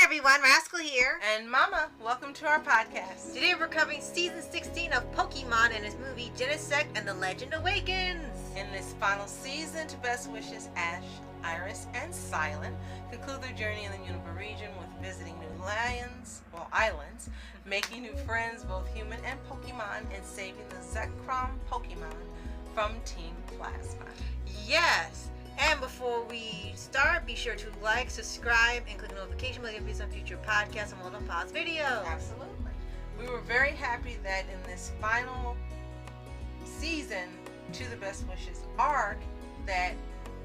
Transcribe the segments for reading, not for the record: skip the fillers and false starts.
everyone, Rascal here. And Mama, welcome to our podcast. Today we're covering Season 16 of Pokemon and its movie Genesect and the Legend Awakens. In this final season, to best wishes, Ash, Iris, and Cilan conclude their journey in the Unova region with visiting new islands, making new friends, both human and Pokemon, and saving the Zekrom Pokemon from Team Plasma. Yes. And before we start, be sure to like, subscribe, and click the notification bell to get some future podcasts and multiple pause videos. Absolutely. We were very happy that in this final season, To the Best Wishes arc, that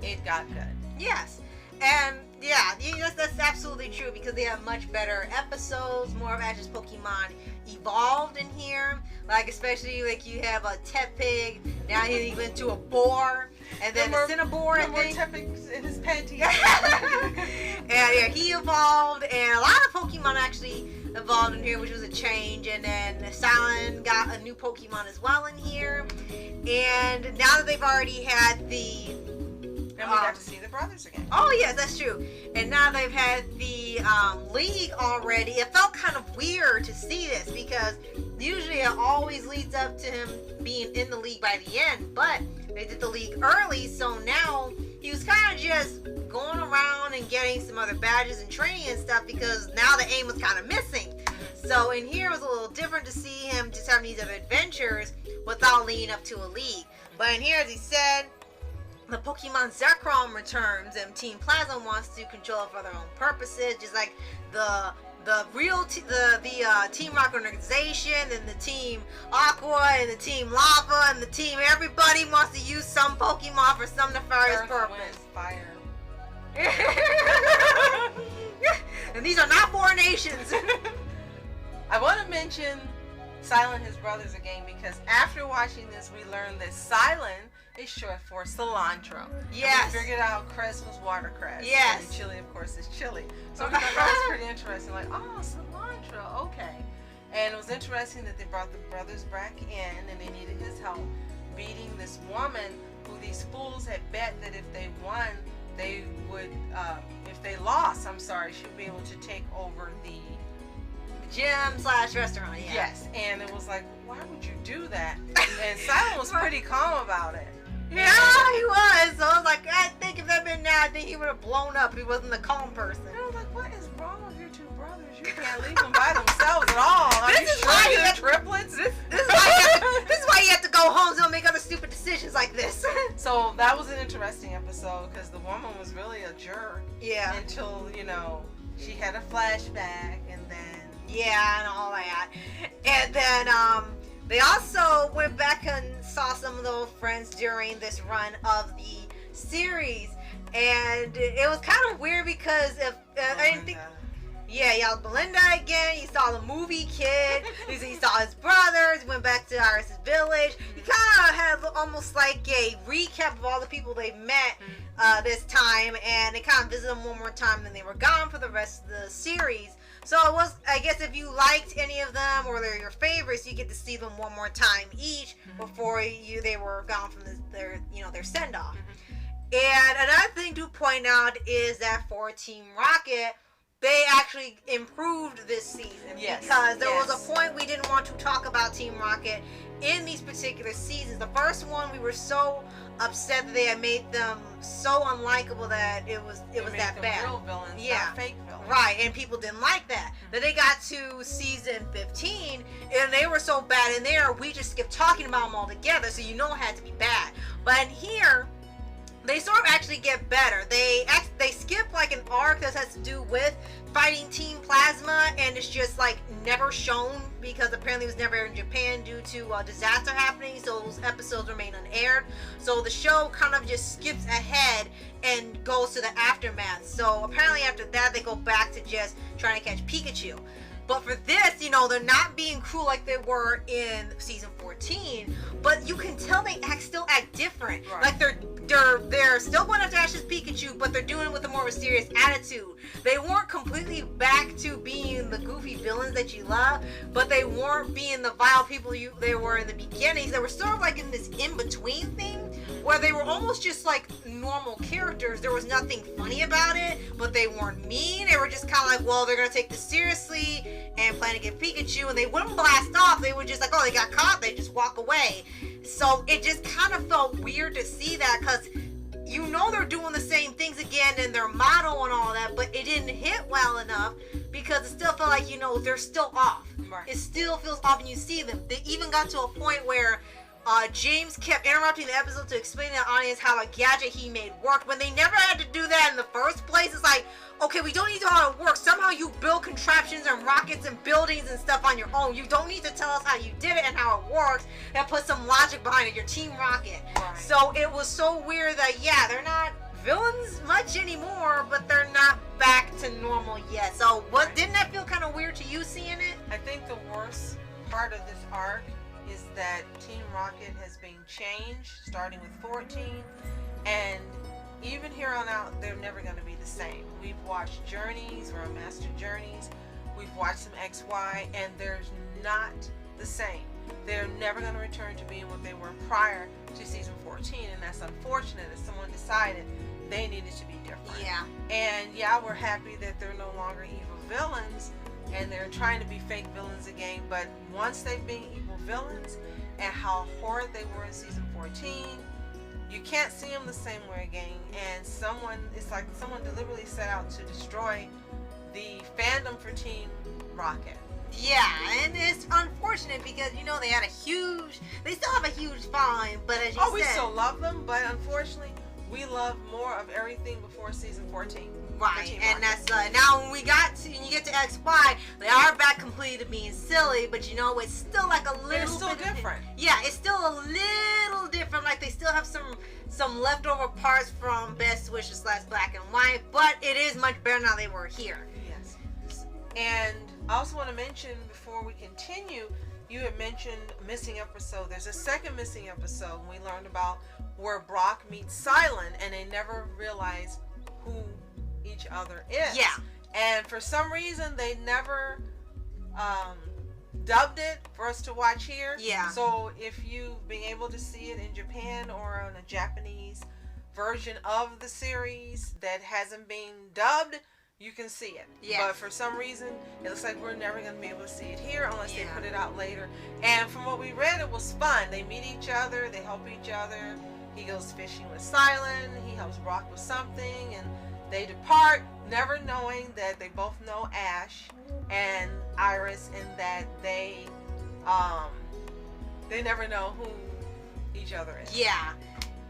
it got good. Yes. And yeah, that's absolutely true because they have much better episodes, more of Ash's Pokemon evolved in here. Like, especially, like, you have a Tepig, now he went to a boar, and then a Cinnabore, I think. More Tepigs in his panties. And yeah, he evolved, and a lot of Pokemon actually evolved in here, which was a change. And then Cilan got a new Pokemon as well in here. And now that they've already had the... And we got to see the brothers again. Oh, yes, that's true. And now they've had the league already. It felt kind of weird to see this because usually it always leads up to him being in the league by the end. But they did the league early, so now he was kind of just going around and getting some other badges and training and stuff because now the aim was kind of missing. So in here it was a little different to see him just having these other adventures without leading up to a league. But in here, as he said, the Pokemon Zekrom returns, and Team Plasma wants to control it for their own purposes, just like the Team Rocket organization, and the Team Aqua, and the Team Lava, and the Team everybody wants to use some Pokemon for some nefarious purpose. Wind, fire. And these are not foreign nations. I want to mention Cilan and his brothers again because after watching this, we learned that Cilan is short for cilantro. Yes. And we figured out cress was watercress. Yes. And chili, of course, is chili. So we thought that was pretty interesting. Like, oh, cilantro, okay. And it was interesting that they brought the brothers back in and they needed his help beating this woman who these fools had bet that if they won, they would, if they lost, she would be able to take over the gym/restaurant, yeah. Yes, and it was like, why would you do that? And Cilan was pretty calm about it. Yeah, he was. So I was like, I think if that had been now, I think he would have blown up if he wasn't the calm person. And I was like, what is wrong with your two brothers? You can't leave them by themselves at all. This is why you're triplets? This is why you have to go home so don't make other stupid decisions like this. So that was an interesting episode because the woman was really a jerk. Yeah. Until, she had a flashback and then... Yeah, and all that. And then they also went back and saw some of the old friends during this run of the series. And it was kind of weird because I didn't think... Yeah, you saw Belinda again. You saw the movie kid. You saw his brothers. He went back to Iris's village. He kind of had almost like a recap of all the people they met this time. And they kind of visited them one more time. And then they were gone for the rest of the series. So it was, I guess, if you liked any of them or they're your favorites, you get to see them one more time each before they were gone from their send off. And another thing to point out is that for Team Rocket, they actually improved this season because there was a point we didn't want to talk about Team Rocket in these particular seasons. The first one, we were so upset that they had made them so unlikable that it was that bad. Real villains, not fake villains. Right, and people didn't like that. Then they got to season 15, and they were so bad in there, we just skipped talking about them altogether, so it had to be bad. But in here, they sort of actually get better. They skip like an arc that has to do with fighting Team Plasma, and it's just like never shown because apparently it was never aired in Japan due to a disaster happening, so those episodes remain unaired. So the show kind of just skips ahead and goes to the aftermath. So apparently after that they go back to just trying to catch Pikachu. But for this, they're not being cruel like they were in season 14, but you can tell they still act different. Right. Like they're still going after Ash's Pikachu, but they're doing it with a more mysterious attitude. They weren't completely back to being the goofy villains that you love, but they weren't being the vile people they were in the beginnings. They were sort of like in this in-between thing where they were almost just like normal characters. There was nothing funny about it, but they weren't mean. They were just kind of like, well, they're going to take this seriously and plan to get Pikachu, and they wouldn't blast off. They would just like, oh, they got caught, they just walk away. So it just kind of felt weird to see that, because you know they're doing the same things again in their motto and all that, but it didn't hit well enough because it still felt like, you know, they're still off. Right. It still feels off when you see them. They even got to a point where James kept interrupting the episode to explain to the audience how a gadget he made worked when they never had to do that in the first place. It's like, okay, we don't need to know how it works. Somehow you build contraptions and rockets and buildings and stuff on your own. You don't need to tell us how you did it and how it works and put some logic behind it. Your Team Rocket. Right. So it was so weird that, yeah, they're not villains much anymore, but they're not back to normal yet. So what, didn't that feel kind of weird to you seeing it? I think the worst part of this arc is that Team Rocket has been changed, starting with 14, and even here on out, they're never going to be the same. We've watched Journeys, or Master Journeys, we've watched some XY, and they're not the same. They're never going to return to being what they were prior to season 14, and that's unfortunate that someone decided they needed to be different. Yeah. And yeah, we're happy that they're no longer evil villains, and they're trying to be fake villains again, but once they've been evil villains and how horrid they were in season 14, you can't see them the same way again. And it's like someone deliberately set out to destroy the fandom for Team Rocket. Yeah, and it's unfortunate because, you know, they still have a huge following, but as you said... we still love them, but unfortunately, we love more of everything before season 14. Right, and that's now when you get to XY, they are back completely to being silly, but you know, it's still like a little it's still bit different. Yeah, it's still a little different. Like they still have some leftover parts from Best Wishes / Black and White, but it is much better now they were here. Yes. And I also want to mention before we continue, you had mentioned a missing episode. There's a second missing episode when we learned about where Brock meets Cilan, and they never realized who each other is. Yeah. And for some reason they never dubbed it for us to watch here. Yeah. So if you've been able to see it in Japan or on a Japanese version of the series that hasn't been dubbed, you can see it. Yeah. But for some reason it looks like we're never going to be able to see it here unless they put it out later. And from what we read, it was fun. They meet each other, they help each other. He goes fishing with Cilan, he helps Brock with something, and they depart, never knowing that they both know Ash and Iris, and that they never know who each other is. Yeah.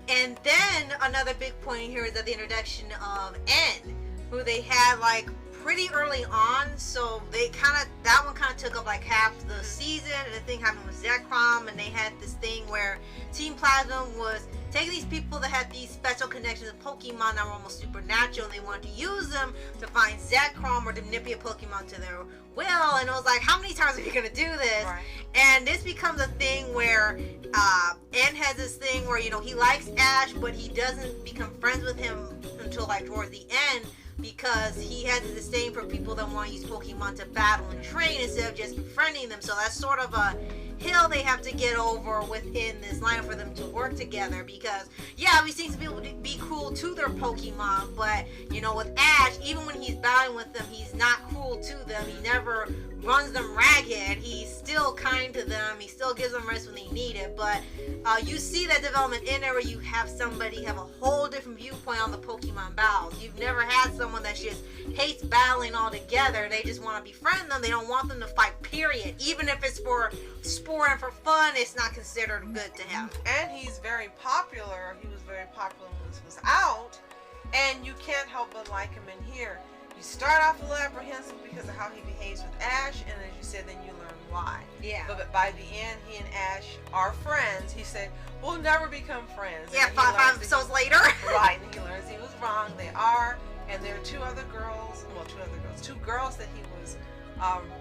And then another big point here is at the introduction of N, who they had like pretty early on, so that one kind of took up like half the season, and the thing happened with Zekrom, and they had this thing where Team Plasma was taking these people that had these special connections with Pokemon that were almost supernatural, and they wanted to use them to find Zekrom or to manipulate Pokemon to their will, and it was like, how many times are you going to do this? Right. And this becomes a thing where N has this thing where, you know, he likes Ash, but he doesn't become friends with him until like towards the end, because he has a disdain for people that want to use Pokemon to battle and train instead of just befriending them. So that's sort of a hill they have to get over within this line for them to work together, because yeah, we've seen some people be cruel to their Pokemon, but you know, with Ash, even when he's battling with them, he's not cruel to them. He never runs them ragged. He's still kind to them. He still gives them rest when they need it. But you see that development in there where you have somebody have a whole different viewpoint on the Pokemon battles. You've never had someone that just hates battling altogether. They just want to befriend them. They don't want them to fight, period. Even if it's for sport and for fun, it's not considered good to him. And he's very popular. He was very popular when this was out, and you can't help but like him in here. You start off a little apprehensive because of how he behaves with Ash, and as you said, then you learn why. Yeah. But by the end, he and Ash are friends. He said, we'll never become friends. Yeah, five episodes later. Right, and he learns he was wrong. They are, and there are two girls that he was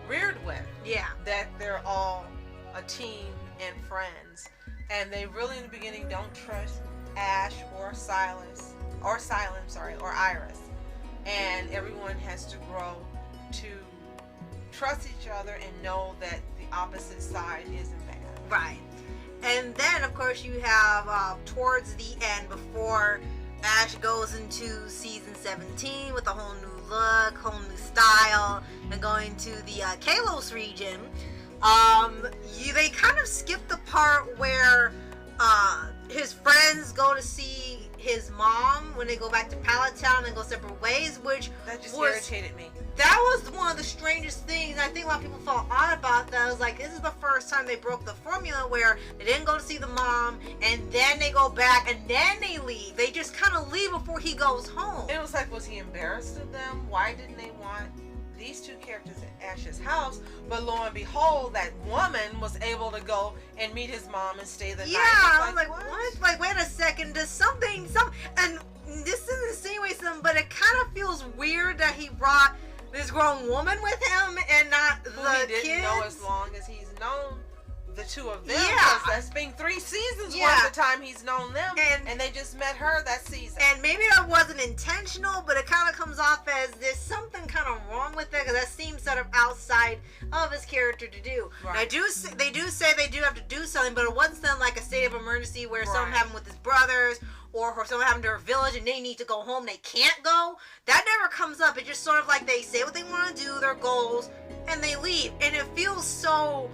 reared with. Yeah. That they're all a team and friends. And they really, in the beginning, don't trust Ash or Iris. And everyone has to grow to trust each other and know that the opposite side isn't bad. Right. And then, of course, you have towards the end, before Ash goes into season 17 with a whole new look, whole new style, and going to the Kalos region. They kind of skipped the part where his friends go to see his mom when they go back to Pallet Town and go separate ways, which that just irritated me. That was one of the strangest things. I think a lot of people felt odd about that. I was like, this is the first time they broke the formula where they didn't go to see the mom and then they go back and then they leave. They just kind of leave before he goes home. It was like, was he embarrassed of them? Why didn't they want these two characters at Ash's house? But lo and behold, that woman was able to go and meet his mom and stay the night. Yeah, I was like, what? Like, wait a second, does something, and this isn't insinuating something, but it kind of feels weird that he brought this grown woman with him and not the kids. He didn't know as long as he's known the two of them. Yeah. That's been 3 seasons worth of time he's known them. And they just met her that season. And maybe that wasn't intentional, but it kind of comes off as there's something kind of wrong with it, because that seems sort of outside of his character to do. Right. Now, they do say they do have to do something, but it wasn't something like a state of emergency where something happened with his brothers, or something happened to their village and they need to go home, they can't go. That never comes up. It's just sort of like they say what they want to do, their goals, and they leave. And it feels so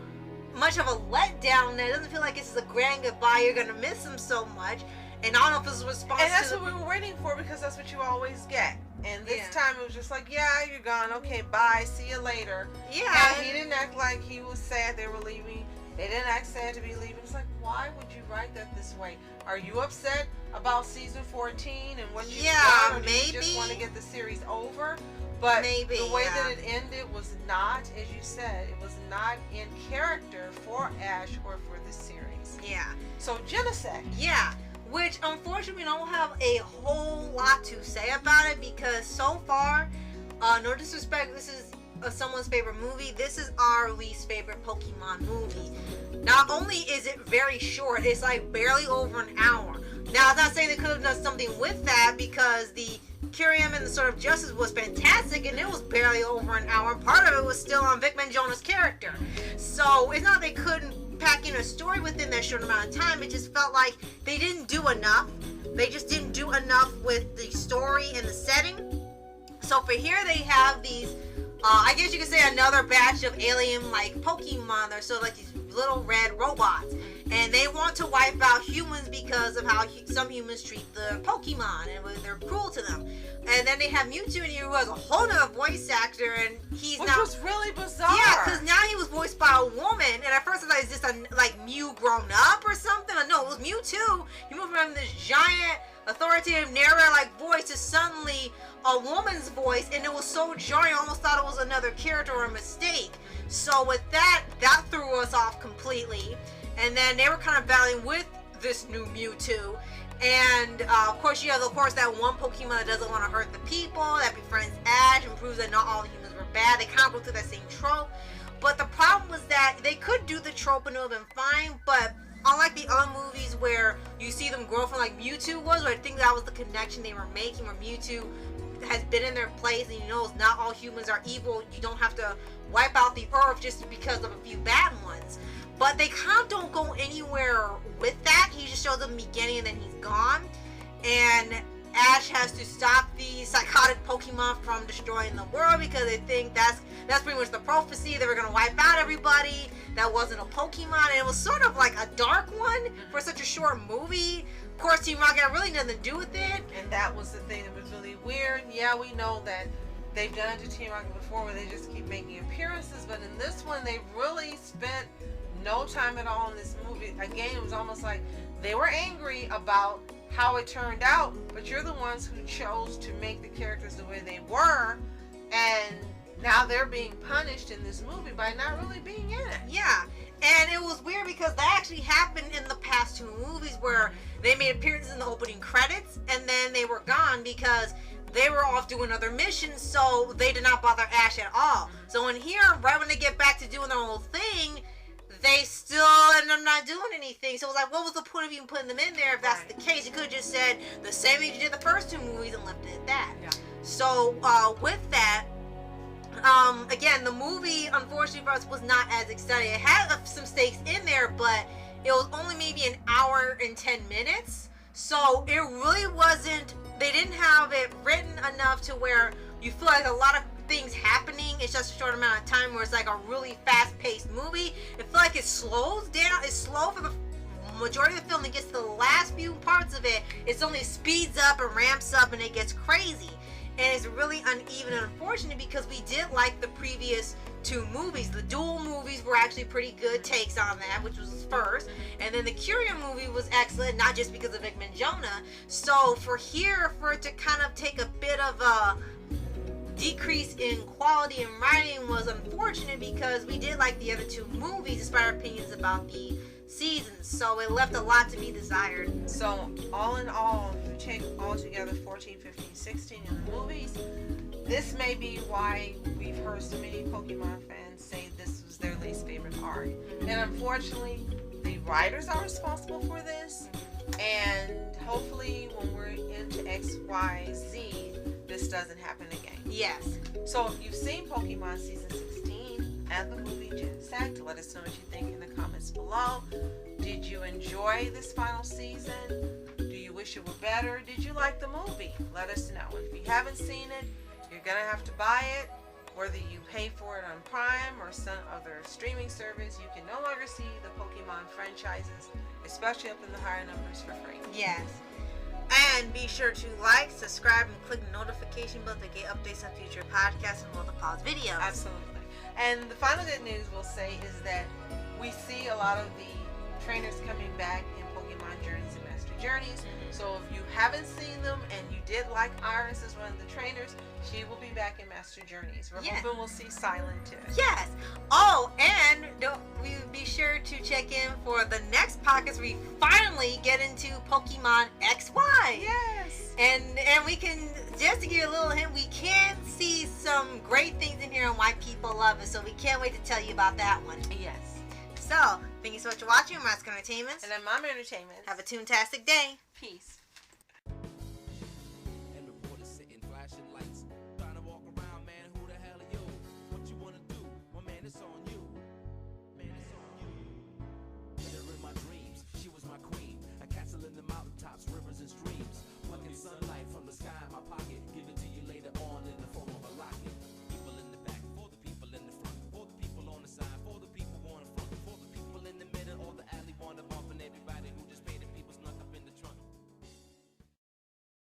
much of a letdown that it doesn't feel like it's a grand goodbye. You're gonna miss them so much, and I don't know if it's a response. And that's what we were waiting for, because that's what you always get. And this time it was just like, yeah, you're gone. Okay, bye. See you later. Yeah. And he didn't act like he was sad they were leaving. They didn't act sad to be leaving. It's like, why would you write that this way? Are you upset about season 14 and what you've done, or do you just want to get the series over? But the way that it ended was not, as you said, it was not in character for Ash or for the series. Yeah. So Genesect. Yeah. Which, unfortunately, we don't have a whole lot to say about it, because so far, no disrespect, this is someone's favorite movie. This is our least favorite Pokemon movie. Not only is it very short, it's like barely over an hour. Now, I'm not saying they could have done something with that, because the Kyurem and the Sword of Justice was fantastic, and it was barely over an hour. Part of it was still on Vic Menjona's character. So it's not they couldn't pack in a story within that short amount of time. It just felt like they didn't do enough. They just didn't do enough with the story and the setting. So for here, they have these, I guess you could say, another batch of alien-like Pokemon. They're sort of like these little red robots. And they want to wipe out humans because of how some humans treat the Pokemon, and they're cruel to them. And then they have Mewtwo in here, who has a whole nother voice actor, and Which was really bizarre. Yeah, because now he was voiced by a woman, and at first I thought, is this like Mew grown up or something? No, it was Mewtwo. He moved from this giant, authoritative, narrator-like voice to suddenly a woman's voice, and it was so jarring, I almost thought it was another character or a mistake. So with that threw us off completely. And then they were kind of battling with this new Mewtwo. And of course, you have that one Pokemon that doesn't want to hurt the people, that befriends Ash and proves that not all the humans were bad. They kind of go through that same trope. But the problem was that they could do the trope and it would have been fine, but unlike the other movies where you see them grow from like Mewtwo was, where I think that was the connection they were making, where Mewtwo has been in their place and you know not all humans are evil. You don't have to wipe out the earth just because of a few bad ones. But they kind of don't go anywhere with that. He just shows up in the beginning and then he's gone. And Ash has to stop the psychotic Pokemon from destroying the world, because they think that's pretty much the prophecy. They were going to wipe out everybody. That wasn't a Pokemon. And it was sort of like a dark one for such a short movie. Of course, Team Rocket had really nothing to do with it. And that was the thing that was really weird. Yeah, we know that they've done it to Team Rocket before where they just keep making appearances. But in this one, they really spent no time at all in this movie. Again, it was almost like they were angry about how it turned out, but you're the ones who chose to make the characters the way they were, and now they're being punished in this movie by not really being in it. Yeah, and it was weird because that actually happened in the past 2 movies where they made appearances in the opening credits and then they were gone because they were off doing other missions, so they did not bother Ash at all. So in here, right when they get back to doing their whole thing, they still end up not doing anything. So it was like, what was the point of even putting them in there if that's the case? You could have just said the same as you did the first 2 movies and left it at that. Yeah. So with that, again, the movie, unfortunately for us, was not as exciting. It had some stakes in there, but it was only maybe an hour and 10 minutes. So it really wasn't, they didn't have it written enough to where you feel like a lot of things happening. It's just a short amount of time where it's like a really fast-paced movie. It feels like it slows down. It's slow for the majority of the film. It gets to the last few parts of it. It's only speeds up and ramps up and it gets crazy. And it's really uneven and unfortunate because we did like the previous two movies. The dual movies were actually pretty good takes on that, which was first. And then the Curio movie was excellent, not just because of Vic Mignogna. So for it to kind of take a bit of a decrease in quality and writing was unfortunate because we did like the other two movies despite our opinions about the seasons. So it left a lot to be desired. So all in all, if you take all together 14, 15, 16 in the movies, this may be why we've heard so many Pokemon fans say this was their least favorite arc. And unfortunately, the writers are responsible for this. And hopefully when we're into X, Y, Z, this doesn't happen again. Yes. So if you've seen Pokemon Season 16 and the movie Genesect, let us know what you think in the comments below. Did you enjoy this final season? Do you wish it were better? Did you like the movie? Let us know. And if you haven't seen it, you're going to have to buy it. Whether you pay for it on Prime or some other streaming service, you can no longer see the Pokemon franchises, especially up in the higher numbers, for free. Yes. And be sure to like, subscribe, and click the notification bell to get updates on future podcasts and multiple videos. Absolutely. And the final good news we'll say is that we see a lot of the trainers coming back in Pokemon Journeys and Master Journeys. So if you haven't seen them and you did like Iris as one of the trainers, she will be back in Master Journeys. We're hoping we'll see Cilan too. Yes. Oh, and we be sure to check in for the next podcast where we finally get into Pokemon XY. Yes. And we can, just to give you a little hint, we can see some great things in here and why people love it. So we can't wait to tell you about that one. Yes. So, thank you so much for watching. I'm Mask Entertainment. And I'm Mom Entertainment. Have a toontastic day. Peace.